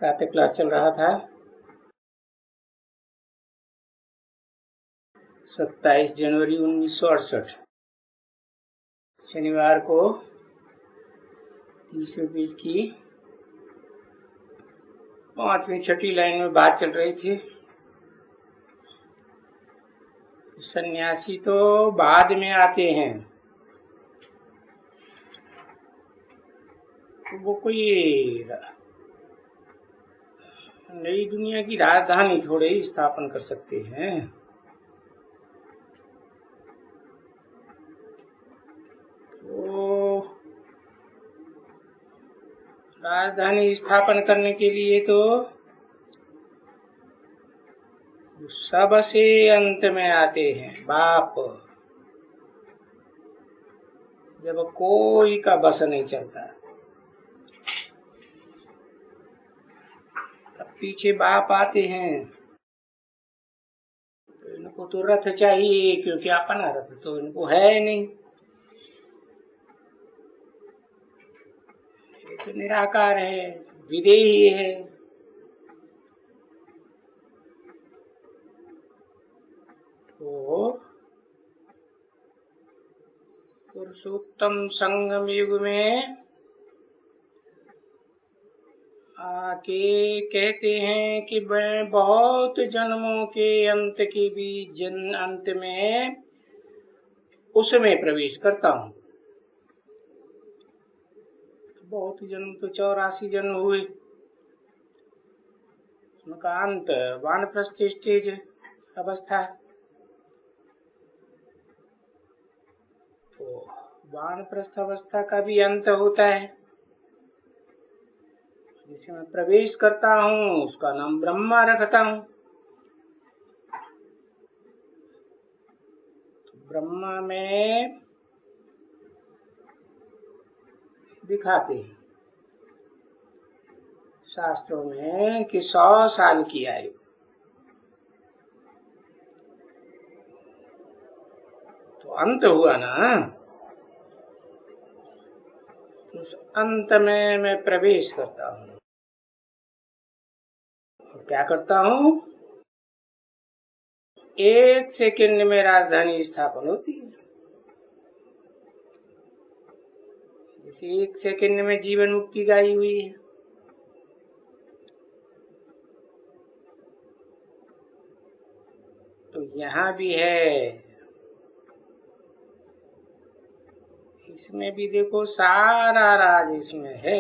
प्रातः क्लास चल रहा था। 27 जनवरी 1968 शनिवार को 30वें पेज की 5वीं 6ठी लाइन में बात चल रही थी। सन्यासी तो बाद में आते हैं, तो वो कोई नई दुनिया की राजधानी थोड़े ही स्थापन कर सकते हैं। तो राजधानी स्थापन करने के लिए तो सबसे अंत में आते हैं बाप, जब कोई का बस नहीं चलता तब पीछे बाप आते हैं। तो इनको तो रथ चाहिए, क्योंकि अपना रथ तो इनको है नहीं। ये तो निराकार है, विदेही है। तो पुरुषोत्तम संगम युग में आके कहते हैं कि मैं बहुत जन्मों के अंत के भी अंत में उसमें प्रवेश करता हूँ। बहुत जन्म तो 84 जन्म हुए, उनका अंत वानप्रस्थ स्टेज अवस्था। तो वानप्रस्थ अवस्था का भी अंत होता है, जिसे मैं प्रवेश करता हूँ उसका नाम ब्रह्मा रखता हूँ। तो ब्रह्मा में दिखाते हैं शास्त्रों में कि 100 साल की आयु। तो अंत हुआ ना, तो उस अंत में मैं प्रवेश करता हूँ। और क्या करता हूँ? 1 सेकंड में राजधानी स्थापन होती है। जैसे 1 सेकंड में जीवन मुक्ति गाई हुई है। तो यहाँ भी है, इसमें भी देखो सारा राज इसमें है।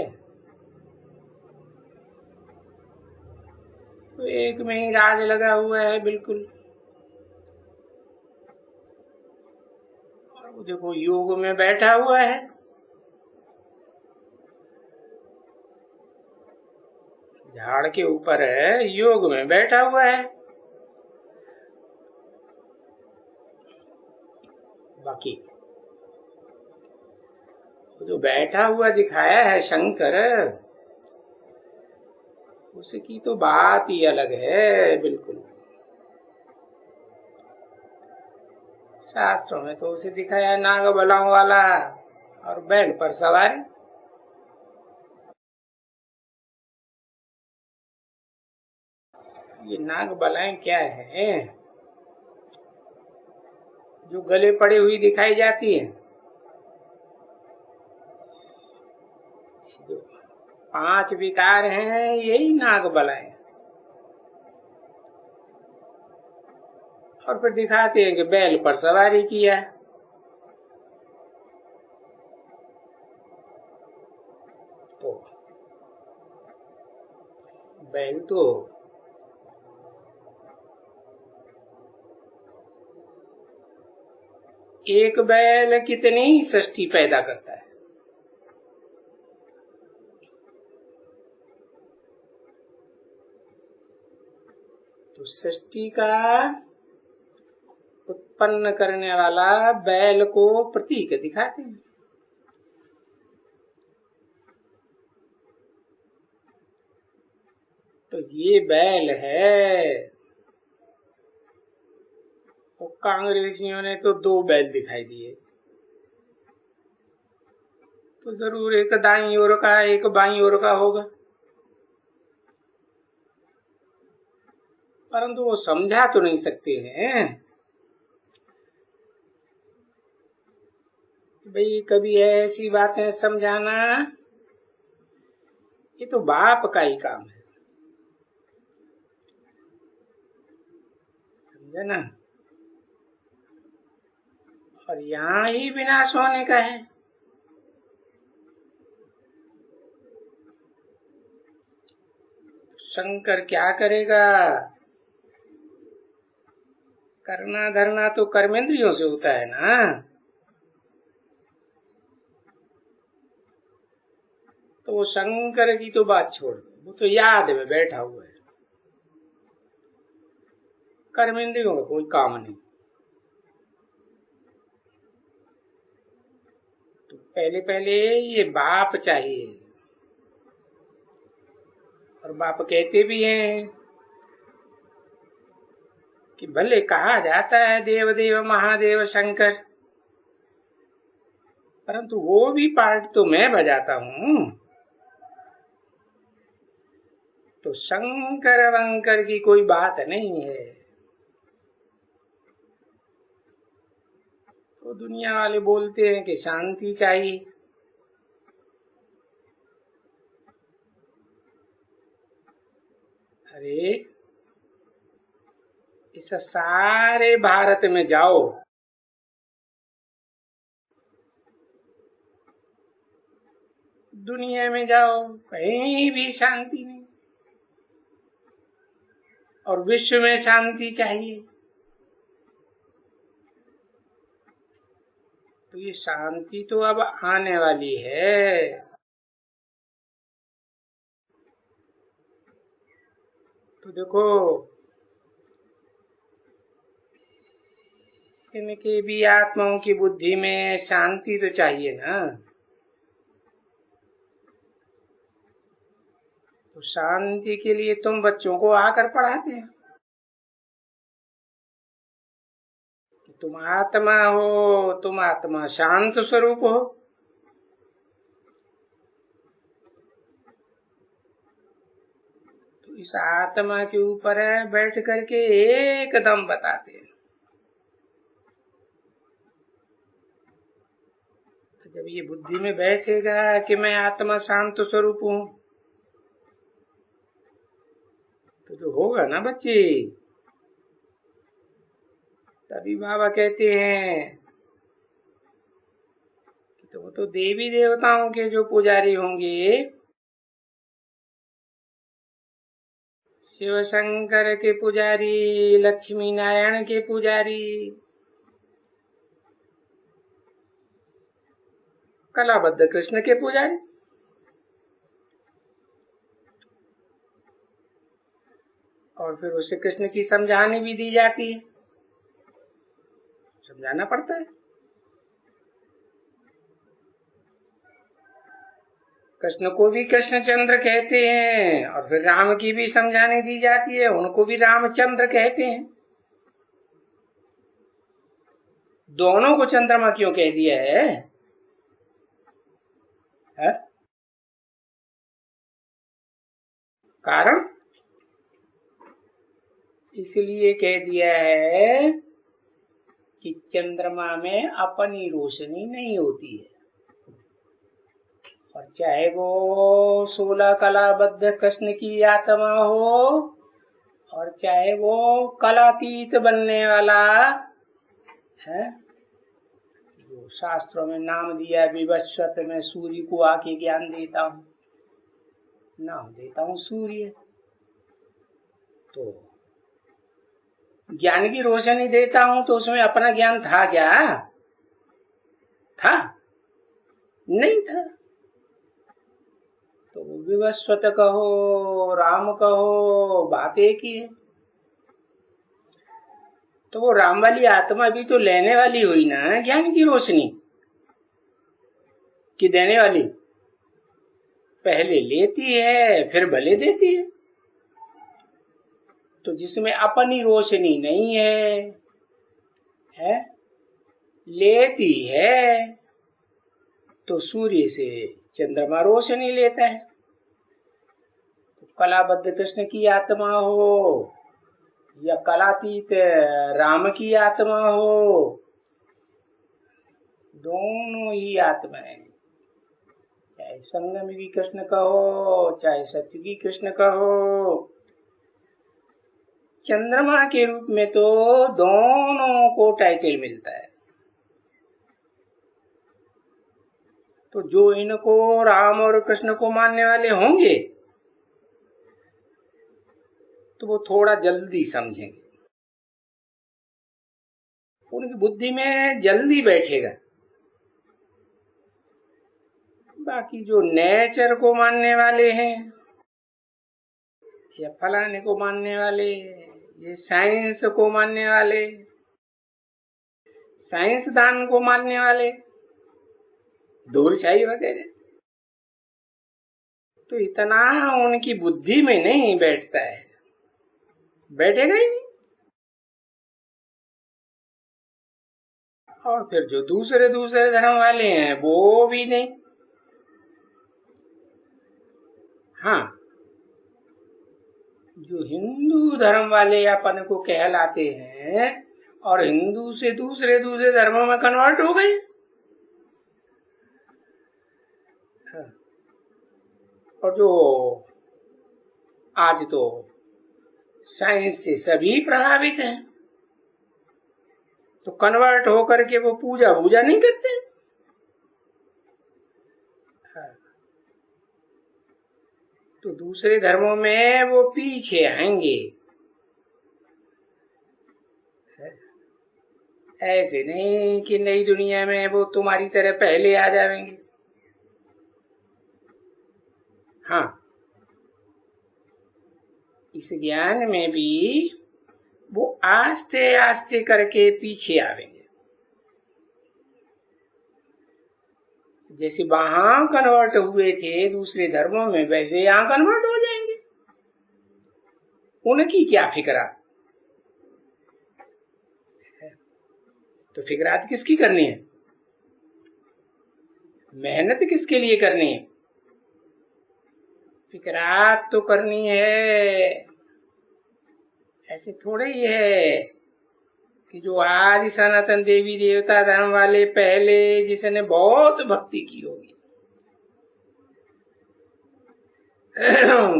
तो एक में ही राज लगा हुआ है बिल्कुल। और वो देखो योग में बैठा हुआ है। झाड़ के ऊपर है, योग में बैठा हुआ है। बाकी जो बैठा हुआ दिखाया है शंकर, उसकी तो बात ही अलग है बिल्कुल। शास्त्रों में तो उसे दिखाया नाग बलाओं वाला और बैल पर सवारी। ये नाग बलाएं क्या है? जो गले पड़ी हुई दिखाई जाती है, जो 5 विकार हैं, यही नाग बलाएं। और फिर दिखाते हैं कि बैल पर सवारी किया। तो बैल तो एक बैल कितनी ही सृष्टि पैदा करता है। तो सृष्टि का उत्पन्न करने वाला बैल को प्रतीक दिखाते हैं। तो ये बैल है। तो कांग्रेसियों ने तो 2 बैल दिखाई दिए। तो जरूर एक दाईं ओर का एक बाईं ओर का होगा। परंतु वो समझा तो नहीं सकते हैं। भाई कभी ऐसी बातें समझाना, ये तो बाप का ही काम है, समझे ना। और यहाँ ही विनाश होने का है। शंकर क्या करेगा? करना धरना तो कर्मेंद्रियों से होता है ना। तो वो शंकर की तो बात छोड़ दो, वो तो याद में बैठा हुआ है, कर्मेंद्रियों का कोई काम नहीं। तो पहले पहले ये बाप चाहिए। और बाप कहते भी हैं कि भले कहा जाता है देव देव महादेव शंकर, परंतु वो भी पार्ट तो मैं बजाता हूँ। तो शंकर वंकर की कोई बात नहीं है। तो दुनिया वाले बोलते हैं कि शांति चाहिए। अरे इस सारे भारत में जाओ, दुनिया में जाओ, कहीं भी शांति नहीं। और विश्व में शांति चाहिए। तो ये शांति तो अब आने वाली है। तो देखो, इनके भी आत्माओं की बुद्धि में शांति तो चाहिए ना। तो शांति के लिए तुम बच्चों को आकर पढ़ाते हैं कि तुम आत्मा हो, तुम आत्मा शांत स्वरूप हो। तो इस आत्मा के ऊपर बैठ करके एकदम बताते हैं। तो जब ये बुद्धि में बैठेगा कि मैं आत्मा शांत स्वरूप हूं, तो जो होगा ना बच्चे, तभी बाबा कहते हैं कि तो वो तो देवी देवताओं के जो पुजारी होंगे, शिव शंकर के पुजारी, लक्ष्मी नारायण के पुजारी, कलाबद्ध कृष्ण के पुजारी, और फिर उसे कृष्ण की समझाने भी दी जाती है, समझाना पड़ता है। कृष्ण को भी कृष्णचंद्र कहते हैं, और फिर राम की भी समझाने दी जाती है, उनको भी रामचंद्र कहते हैं। दोनों को चंद्रमा क्यों कह दिया है? कारण इसलिए कह दिया है कि चंद्रमा में अपनी रोशनी नहीं होती है। और चाहे वो 16 कलाबद्ध कृष्ण की आत्मा हो, और चाहे वो कलातीत बनने वाला है, जो शास्त्रों में नाम दिया विवस्वत, में सूर्य को आके ज्ञान देता हूं, नाम देता हूं सूर्य। तो ज्ञान की रोशनी देता हूं, तो उसमें अपना ज्ञान था क्या? था? नहीं था। तो विवस्वत कहो, राम कहो, बात एक ही है। तो वो राम वाली आत्मा भी तो लेने वाली हुई ना ज्ञान की रोशनी, कि देने वाली? पहले लेती है फिर भले देती है। तो जिसमें अपनी रोशनी नहीं है, लेती है, तो सूर्य से चंद्रमा रोशनी लेता है। तो कलाबद्ध कृष्ण की आत्मा हो, या कलातीत राम की आत्मा हो, दोनों ही आत्मा है। चाहे संगम की कृष्ण कहो, चाहे सत्य की कृष्ण कहो, चंद्रमा के रूप में तो दोनों को टाइटल मिलता है। तो जो इनको राम और कृष्ण को मानने वाले होंगे तो वो थोड़ा जल्दी समझेंगे, उनकी बुद्धि में जल्दी बैठेगा। बाकी जो नेचर को मानने वाले हैं या फलाने को मानने वाले, ये साइंस को मानने वाले, साइंसदान को मानने वाले, दूरछाई वगैरह, तो इतना उनकी बुद्धि में नहीं बैठता है, बैठेगा ही नहीं। और फिर जो दूसरे दूसरे धर्म वाले हैं वो भी नहीं। हाँ, जो हिंदू धर्म वाले अपन को कहलाते हैं और हिंदू से दूसरे दूसरे धर्मों में कन्वर्ट हो गए। हाँ। और जो आज तो साइंस से सभी प्रभावित हैं, तो कन्वर्ट होकर के वो पूजा वूजा नहीं करते। हाँ। तो दूसरे धर्मों में वो पीछे आएंगे। ऐसे नहीं कि नई दुनिया में वो तुम्हारी तरह पहले आ जाएंगे। हाँ, इस ज्ञान में भी वो आस्ते आस्ते करके पीछे आवेंगे। जैसे वहां कन्वर्ट हुए थे दूसरे धर्मों में, वैसे यहां कन्वर्ट हो जाएंगे। उनकी क्या फिक्रा। तो फिक्रात किसकी करनी है, मेहनत किसके लिए करनी है। फिक्रात तो करनी है, ऐसे थोड़े ही है कि जो आज सनातन देवी देवता धर्म वाले पहले जिसने बहुत भक्ति की होगी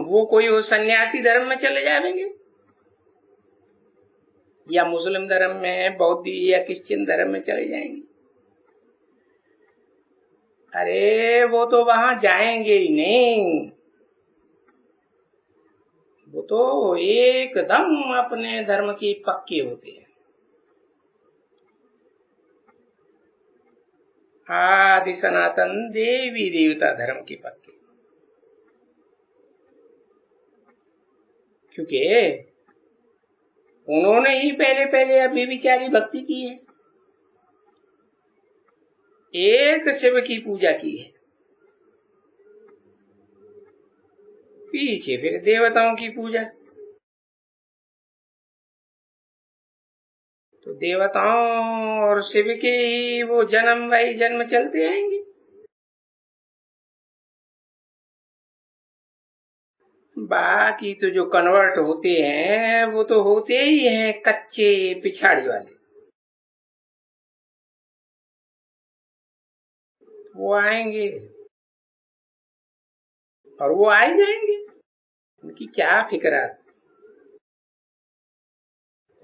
वो कोई वो सन्यासी धर्म में चले जाएंगे, या मुस्लिम धर्म में, बौद्ध या क्रिश्चियन धर्म में चले जाएंगे। अरे वो तो वहां जाएंगे ही नहीं, वो तो एकदम अपने धर्म की पक्के होते हैं। आदि सनातन देवी देवता धर्म की पक्के, क्योंकि उन्होंने ही पहले पहले अव्यभिचारी भक्ति की है, एक शिव की पूजा की है, पीछे फिर देवताओं की पूजा। तो देवताओं और शिव के ही वो जन्म वही जन्म चलते आएंगे। बाकी तो जो कन्वर्ट होते हैं वो तो होते ही हैं कच्चे पिछाड़ी वाले, वो आएंगे और वो आ ही जाएंगे। उनकी क्या फिक्र,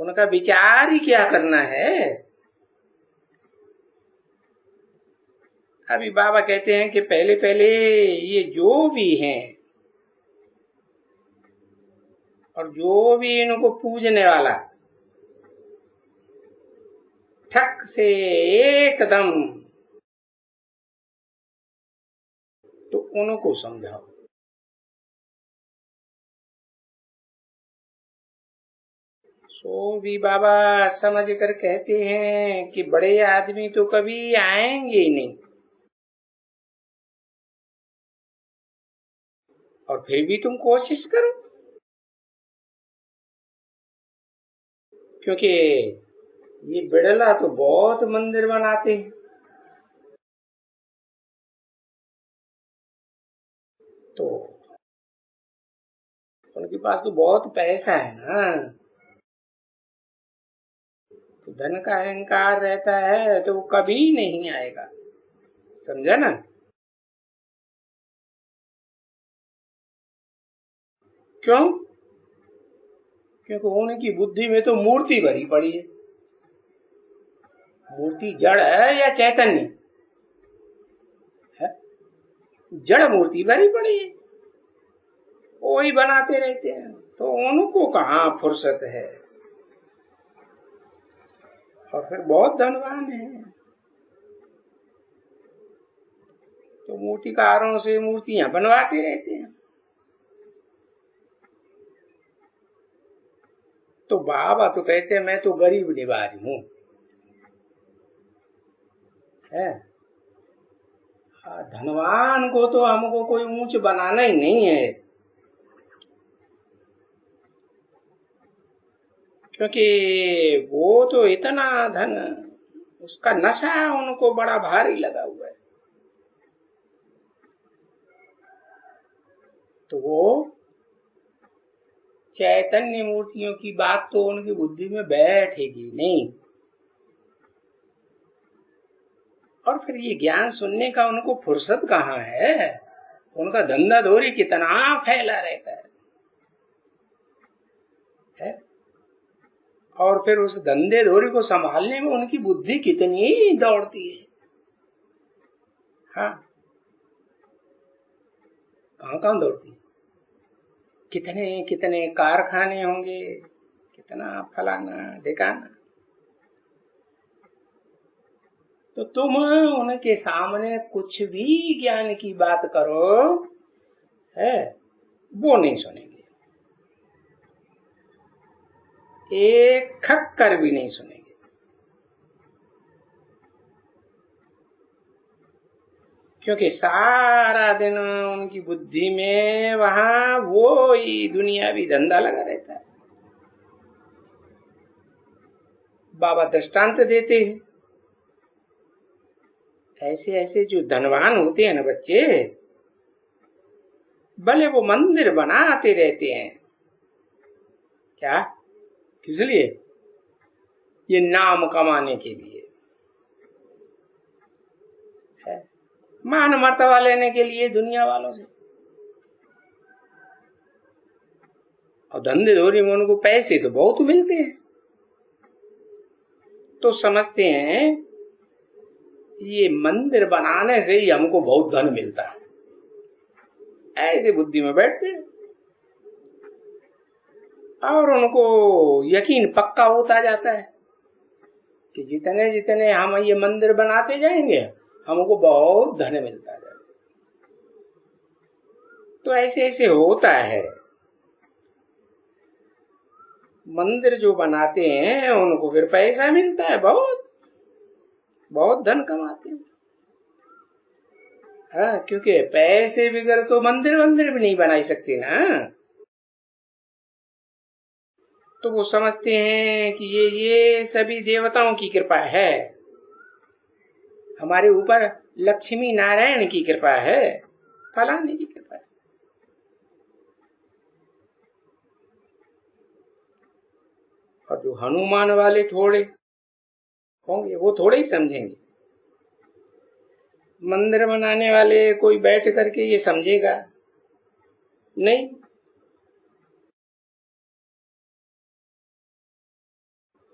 उनका विचार ही क्या करना है। अभी बाबा कहते हैं कि पहले पहले ये जो भी हैं और जो भी इनको पूजने वाला, ठक से एकदम तो उनको समझाओ। सो भी बाबा समझ कर कहते हैं कि बड़े आदमी तो कभी आएंगे ही नहीं, और फिर भी तुम कोशिश करो, क्योंकि ये बिड़ला तो बहुत मंदिर बनाते हैं। तो उनके पास तो बहुत पैसा है ना, तो धन का अहंकार रहता है तो वो कभी नहीं आएगा, समझा ना। क्यों? क्योंकि उनकी बुद्धि में तो मूर्ति भरी पड़ी है। मूर्ति जड़ है या चैतन्य है? जड़ मूर्ति भरी पड़ी है, वही बनाते रहते हैं, तो उनको कहाँ फुर्सत है। और फिर बहुत धनवान है, तो मूर्तिकारों से मूर्तियां बनवाते रहते हैं। तो बाबा तो कहते हैं मैं तो गरीब निवाज हूं, है। धनवान को तो हमको कोई ऊंच बनाना ही नहीं है, क्योंकि वो तो इतना धन, उसका नशा उनको बड़ा भारी लगा हुआ है। तो वो चैतन्य मूर्तियों की बात तो उनकी बुद्धि में बैठेगी नहीं। और फिर ये ज्ञान सुनने का उनको फुर्सत कहाँ है, उनका धंधा धोरी कितना फैला रहता है? और फिर उस धंधे धोरी को संभालने में उनकी बुद्धि कितनी दौड़ती है। हाँ, कहाँ दौड़ती है। कितने कितने कारखाने होंगे, कितना फलाना ढिकाना। तो तुम उनके सामने कुछ भी ज्ञान की बात करो, है, वो नहीं सुनेंगे, एक खक्कर भी नहीं सुनेंगे। क्योंकि सारा दिन उनकी बुद्धि में वहां वो ही दुनियावी धंधा लगा रहता है। बाबा दृष्टांत देते हैं, ऐसे ऐसे जो धनवान होते हैं ना बच्चे, भले वो मंदिर बनाते रहते हैं, क्या, किस लिए? ये नाम कमाने के लिए है, मान मर्तबा लेने के लिए दुनिया वालों से। और धंधे धोरी में उनको पैसे तो बहुत मिलते हैं, तो समझते हैं ये मंदिर बनाने से ही हमको बहुत धन मिलता है, ऐसे बुद्धि में बैठते हैं। और उनको यकीन पक्का होता जाता है कि जितने जितने हम ये मंदिर बनाते जाएंगे हमको बहुत धन मिलता जाएगा। तो ऐसे ऐसे होता है, मंदिर जो बनाते हैं उनको फिर पैसा मिलता है, बहुत बहुत धन कमाते हैं। हाँ, क्योंकि पैसे बगैर तो मंदिर मंदिर भी नहीं बना सकते ना। तो वो समझते हैं कि ये सभी देवताओं की कृपा है, हमारे ऊपर लक्ष्मी नारायण की कृपा है, फलाने की कृपा है। और जो हनुमान वाले थोड़े होंगे वो थोड़े ही समझेंगे। मंदिर बनाने वाले कोई बैठ करके ये समझेगा नहीं,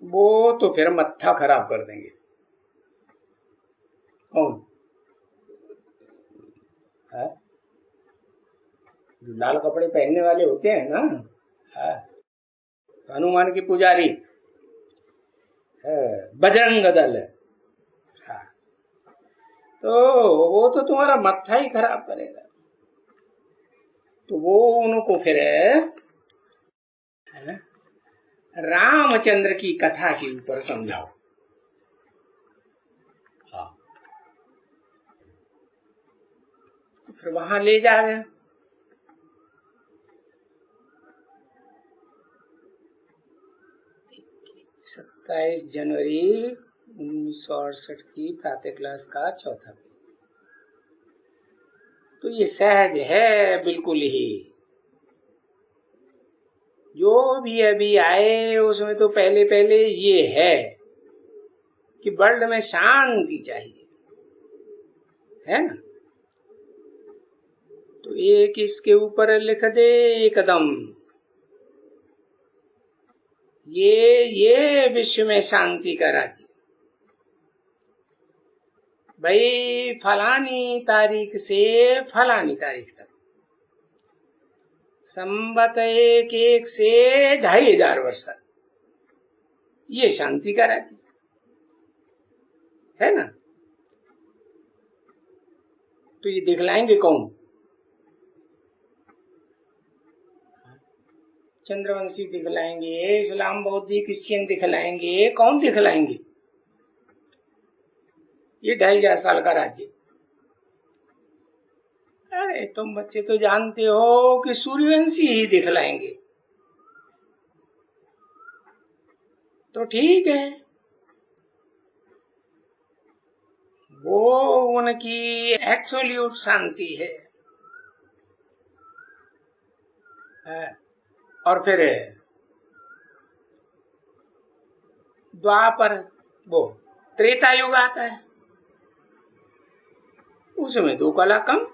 वो तो फिर मत्था खराब कर देंगे। कौन? है? जो लाल कपड़े पहनने वाले होते हैं ना, है? हनुमान के पुजारी, बजरंग दल, हाँ, तो वो तो तुम्हारा मत्था ही खराब करेगा। तो वो उनको फिर रामचंद्र की कथा के ऊपर समझाओ। हाँ, तो फिर वहां ले जाए। 27 जनवरी 1968 की प्रातः क्लास का चौथा पेज। तो ये सहज है बिल्कुल ही, जो भी अभी आए उसमें तो पहले पहले ये है, कि वर्ल्ड में शांति चाहिए, है ना। तो एक इसके ऊपर लिख दे एकदम, ये विश्व में शांति का राज्य। भाई फलानी तारीख से फलानी तारीख तक, संवत 1 से 2500 वर्ष तक, ये शांति का राज्य है ना। तो ये दिखलाएंगे कौन? चंद्रवंशी दिखलाएंगे, इस्लाम, बौद्धी, क्रिश्चियन दिखलाएंगे, कौन दिखलाएंगे? ये 2500 साल का राज्य। अरे तुम बच्चे तो जानते हो कि सूर्यवंशी ही दिखलाएंगे। तो ठीक है, वो उनकी एब्सोल्यूट शांति है। और फिर द्वापर, वो त्रेता युग आता है, उसमें 2 कला कम।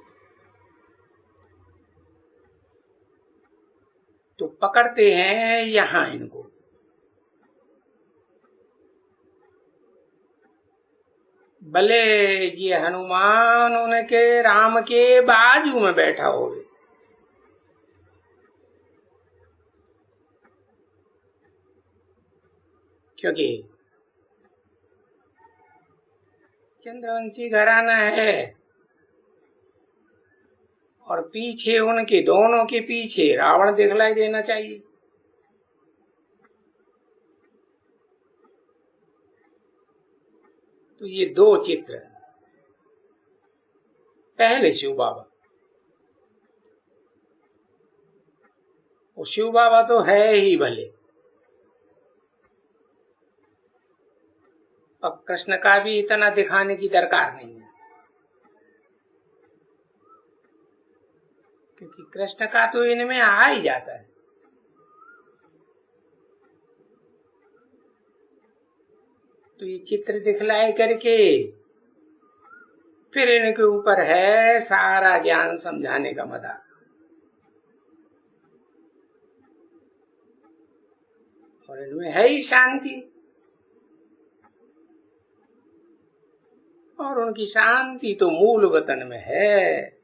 तो पकड़ते हैं यहां इनको। भले ये हनुमान उनके राम के बाजू में बैठा हो, क्योंकि चंद्रवंशी घराना है और पीछे उनके, दोनों के पीछे रावण दिखलाई देना चाहिए। तो ये 2 चित्र। पहले शिव बाबा, वो शिव बाबा तो है ही भले, अब कृष्ण का भी इतना दिखाने की दरकार नहीं है, क्योंकि कृष्ण का तो इनमें आ ही जाता है। तो ये चित्र दिखलाए करके फिर इनके ऊपर है सारा ज्ञान समझाने का मदार। और इनमें है ही शांति, और उनकी शांति तो मूल वतन में है।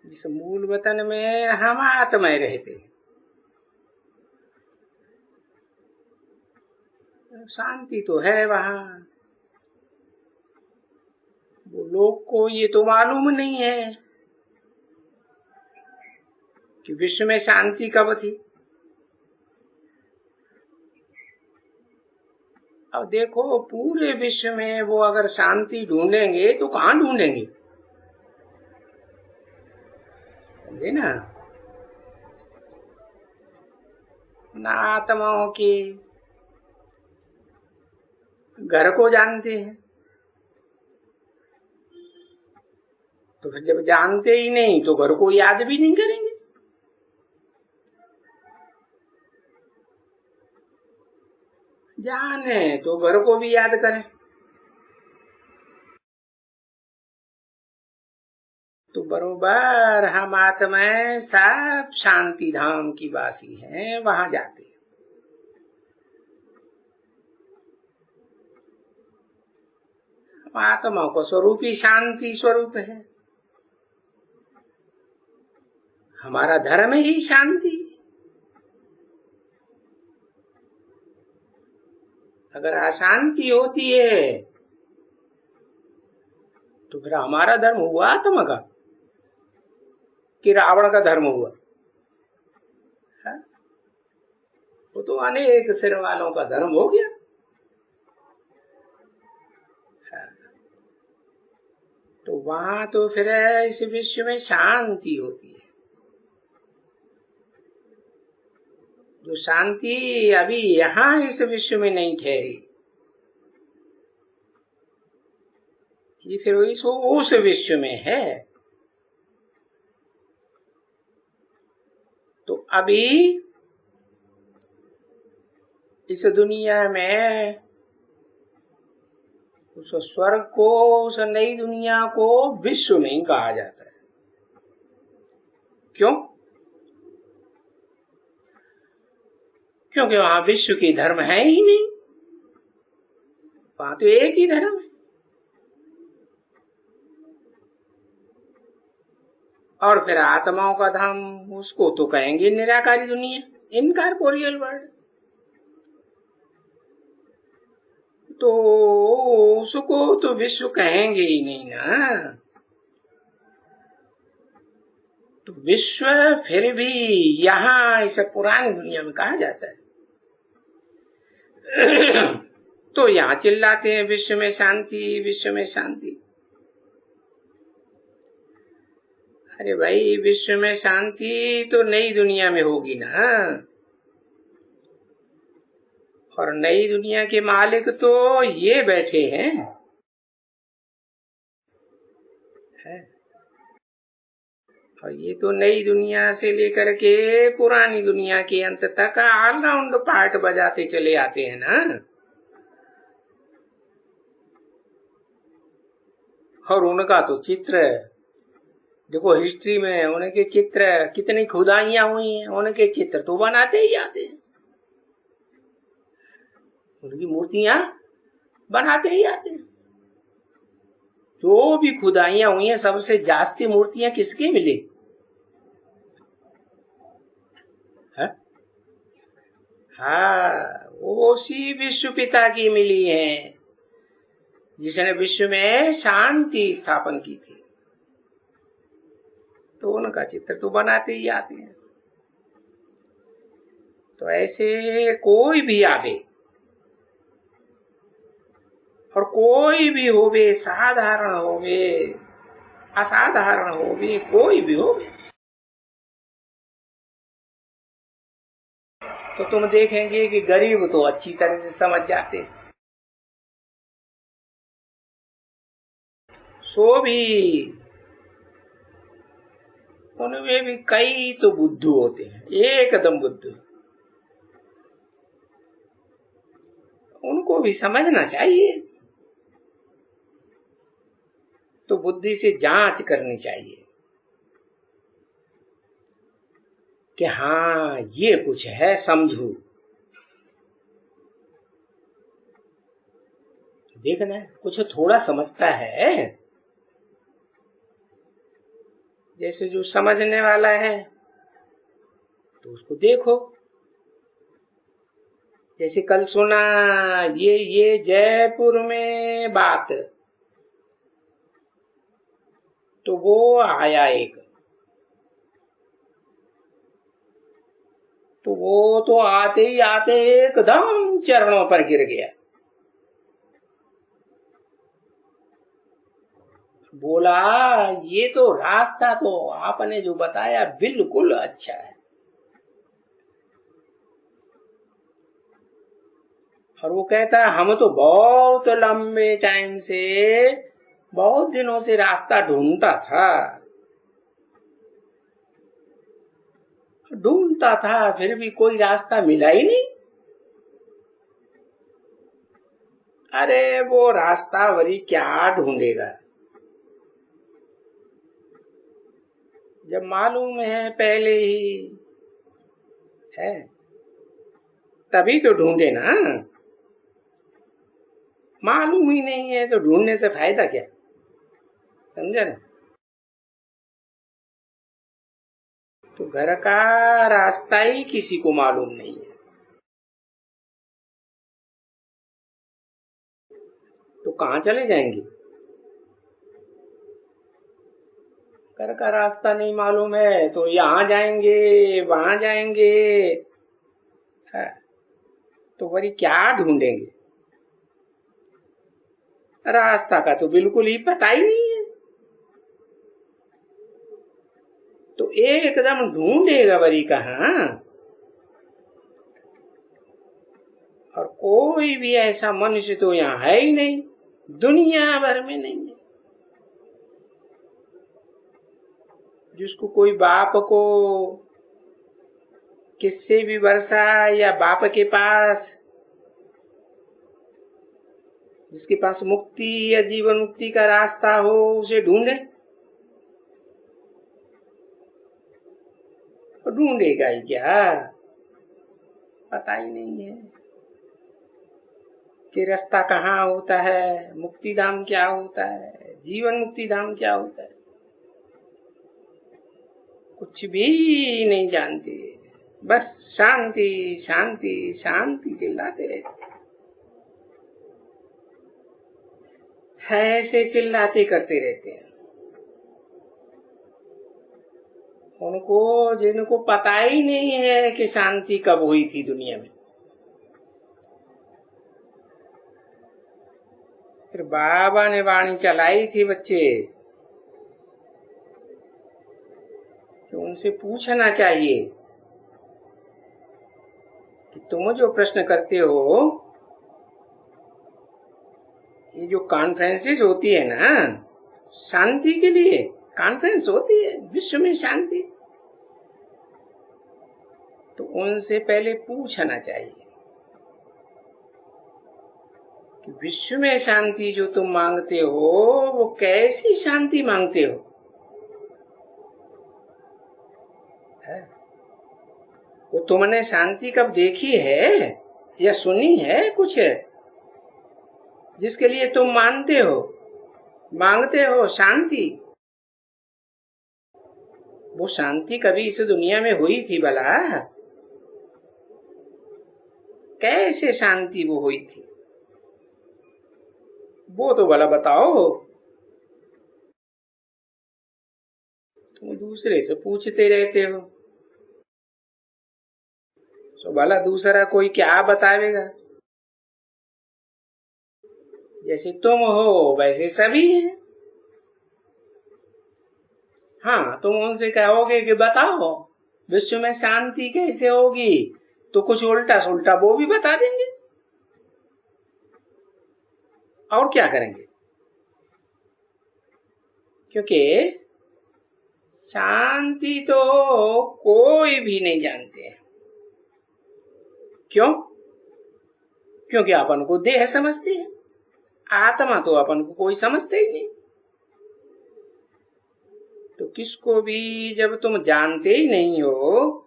जिस मूल वतन में हम आत्माएं रहते हैं, शांति तो है वहां। वो लोग को ये तो मालूम नहीं है कि विश्व में शांति कब थी। अब देखो, पूरे विश्व में वो अगर शांति ढूंढेंगे तो कहां ढूंढेंगे, समझे ना। ना आत्माओं के घर को जानते हैं, तो फिर जब जानते ही नहीं तो घर को याद भी नहीं करेंगे। जाने तो घर को भी याद करें। तो बरोबर हम आत्माएं सब शांति धाम की वासी हैं, वहां जाते हैं। आत्मा को स्वरूप ही शांति स्वरूप है, हमारा धर्म ही शांति। अगर अशांति होती है तो फिर हमारा धर्म हुआ आत्मा का कि रावण का धर्म हुआ? वो तो अनेक सिर वालों का धर्म हो गया। तो वहां तो फिर इस विश्व में शांति होती है, जो शांति अभी यहां इस विश्व में नहीं ठहरी, ये फिर उस विश्व में है। तो अभी इस दुनिया में उस स्वर्ग को, उस नई दुनिया को विश्व नहीं कहा जाता है। क्यों? क्योंकि वहां विश्व की धर्म है ही नहीं, वहां तो एक ही धर्म है। और फिर आत्माओं का धाम, उसको तो कहेंगे निराकारी दुनिया, इनकॉर्पोरियल वर्ल्ड। तो उसको तो विश्व कहेंगे ही नहीं ना। तो विश्व फिर भी यहां इस पुरानी दुनिया में कहा जाता है। तो यहां चिल्लाते हैं विश्व में शांति, विश्व में शांति। अरे भाई, विश्व में शांति तो नई दुनिया में होगी ना। और नई दुनिया के मालिक तो ये बैठे हैं, है? और ये तो नई दुनिया से लेकर के पुरानी दुनिया के अंत तक ऑलराउंड पार्ट बजाते चले आते हैं ना। और उनका तो चित्र देखो, हिस्ट्री में उनके चित्र कितनी खुदाइयां हुई हैं, उनके चित्र तो बनाते ही आते हैं, उनकी मूर्तियां बनाते ही आते हैं। जो भी खुदाइयां हुई हैं, सबसे जास्ती मूर्तियां किसकी मिली है? हाँ, वो उसी विश्व पिता की मिली है जिसने विश्व में शांति स्थापन की थी। तो उनका चित्र तो बनाते ही आते हैं। तो ऐसे कोई भी आवे और कोई भी होवे, साधारण होवे, असाधारण होवे, कोई भी होवे, तो तुम देखेंगे कि गरीब तो अच्छी तरह से समझ जाते, सो भी उनमें भी कई तो बुद्धू होते हैं, एकदम बुद्धू। उनको भी समझना चाहिए, तो बुद्धि से जांच करनी चाहिए कि हाँ ये कुछ है, समझू। देखना है कुछ थोड़ा समझता है, जैसे जो समझने वाला है तो उसको देखो। जैसे कल सुना ये जयपुर में बात, तो वो आया एक, तो वो तो आते ही आते एकदम चरणों पर गिर गया, बोला ये तो रास्ता तो आपने जो बताया बिल्कुल अच्छा है। और वो कहता है हम तो बहुत लंबे टाइम से, बहुत दिनों से रास्ता ढूंढता था, फिर भी कोई रास्ता मिला ही नहीं। अरे वो रास्ता वरी क्या ढूंढेगा, जब मालूम है पहले ही है तभी तो ढूंढे ना। मालूम ही नहीं है तो ढूंढने से फायदा क्या, समझा ना। तो घर का रास्ता ही किसी को मालूम नहीं है, तो कहां चले जाएंगे। घर का रास्ता नहीं मालूम है तो यहां जाएंगे, वहां जाएंगे, है, तो वही क्या ढूंढेंगे। रास्ता का तो बिल्कुल ही पता ही नहीं है, तो एकदम ढूंढेगा वरी कहां। और कोई भी ऐसा मनुष्य तो यहाँ है ही नहीं, दुनिया भर में नहीं है जिसको कोई बाप को किससे भी वर्षा या बाप के पास जिसके पास मुक्ति या जीवन मुक्ति का रास्ता हो उसे ढूंढे, तो ढूंढेगा ही क्या? पता ही नहीं है कि रास्ता कहाँ होता है, मुक्ति धाम क्या होता है, जीवन मुक्ति धाम क्या होता है, कुछ भी नहीं जानते। बस शांति शांति शांति चिल्लाते रहते हैं, ऐसे चिल्लाते करते रहते हैं। उनको जिनको पता ही नहीं है कि शांति कब हुई थी दुनिया में। फिर बाबा ने वाणी चलाई थी बच्चे कि उनसे पूछना चाहिए कि तुम जो प्रश्न करते हो, ये जो कॉन्फ्रेंसेस होती है ना, शांति के लिए कॉन्फ्रेंस होती है, विश्व में शांति, तो उनसे पहले पूछना चाहिए कि विश्व में शांति जो तुम मांगते हो वो कैसी शांति मांगते हो? है? वो तुमने शांति कब देखी है या सुनी है कुछ है जिसके लिए तुम मांगते हो शांति? वो शांति कभी इस दुनिया में हुई थी भला? कैसे शांति वो हुई थी वो तो भला बताओ। तुम दूसरे से पूछते रहते हो, तो भला दूसरा कोई क्या बतावेगा? जैसे तुम हो वैसे सभी हैं। हाँ, तुम उनसे कहोगे कि बताओ विश्व में शांति कैसे होगी, तो कुछ उल्टा सुल्टा वो भी बता देंगे। और क्या करेंगे? क्योंकि शांति तो कोई भी नहीं जानते हैं। क्यों? क्योंकि अपन को देह समझते हैं, आत्मा तो अपन को कोई समझते ही नहीं। तो किसको भी जब तुम जानते ही नहीं हो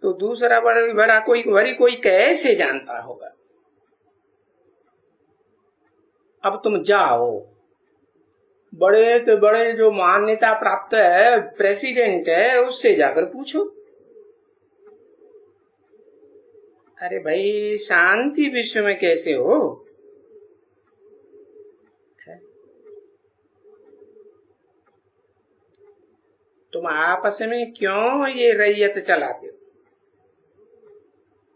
तो दूसरा बड़ा कोई कैसे जानता होगा? अब तुम जाओ, बड़े के बड़े जो मान्यता प्राप्त है प्रेसिडेंट है उससे जाकर पूछो, अरे भाई शांति विश्व में कैसे हो? तुम आपस में क्यों ये रैयत चलाते हो?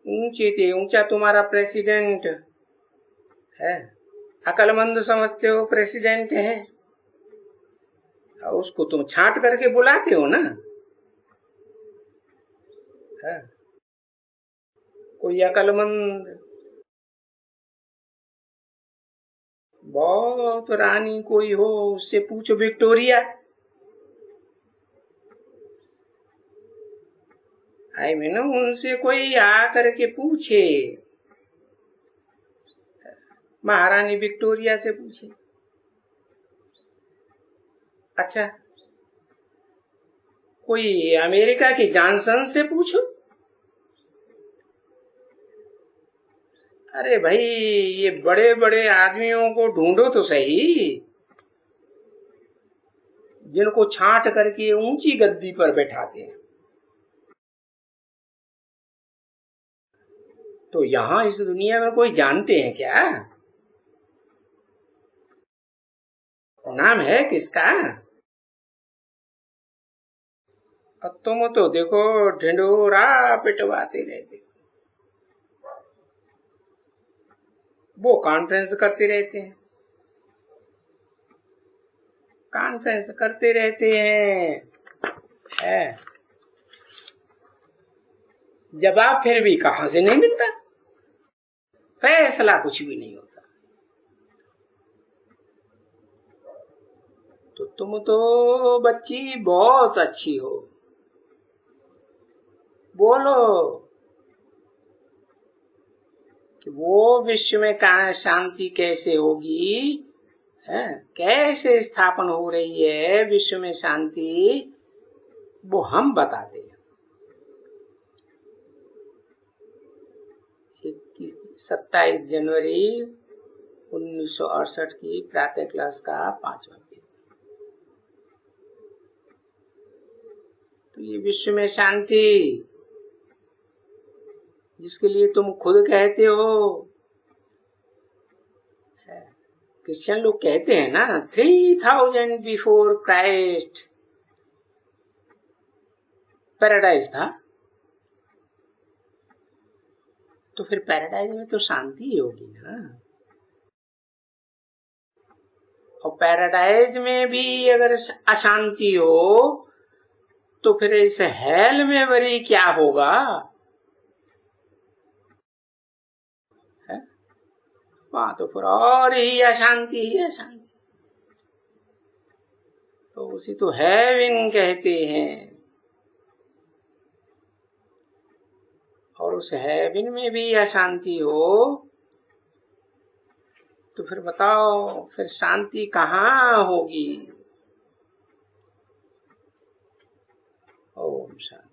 ऊंचे थे ऊंचा तुम्हारा प्रेसिडेंट है, अकलमंद समझते हो प्रेसिडेंट है, और उसको तुम छांट करके बुलाते हो ना। है? कोई अकलमंद बहुत रानी कोई हो उससे पूछो, विक्टोरिया आई मीन उनसे कोई आकर के पूछे, महारानी विक्टोरिया से पूछे। अच्छा, कोई अमेरिका के जॉनसन से पूछो। अरे भाई ये बड़े बड़े आदमियों को ढूंढो तो सही, जिनको छांट करके ऊंची गद्दी पर बैठाते हैं। तो यहां इस दुनिया में कोई जानते हैं क्या? नाम है किसका? और तुम तो देखो ढिंडोरा पिटवाते रहते, वो कॉन्फ्रेंस करते रहते हैं, कॉन्फ्रेंस करते रहते हैं, जवाब फिर भी कहां से नहीं मिलता, फैसला कुछ भी नहीं होता। तो तुम तो बच्ची बहुत अच्छी हो, बोलो कि वो विश्व में कहा शांति कैसे होगी, है कैसे स्थापन हो रही है विश्व में शांति, वो हम बताते हैं। 27 जनवरी 1968 की प्रातः क्लास का 5वां दिन। तो ये विश्व में शांति जिसके लिए तुम खुद कहते हो, क्रिश्चियन लोग कहते हैं ना 3000 बिफोर क्राइस्ट पैराडाइज था, तो फिर पैराडाइज में तो शांति ही होगी ना। और पैराडाइज में भी अगर अशांति हो तो फिर इस हेल में बड़ी क्या होगा, है? वहां तो फिर और ही अशांति ही अशांति। तो उसी तो हेवन कहते हैं। और उस हेवन में भी अशांति हो तो फिर बताओ फिर शांति कहाँ होगी। ओम शांति।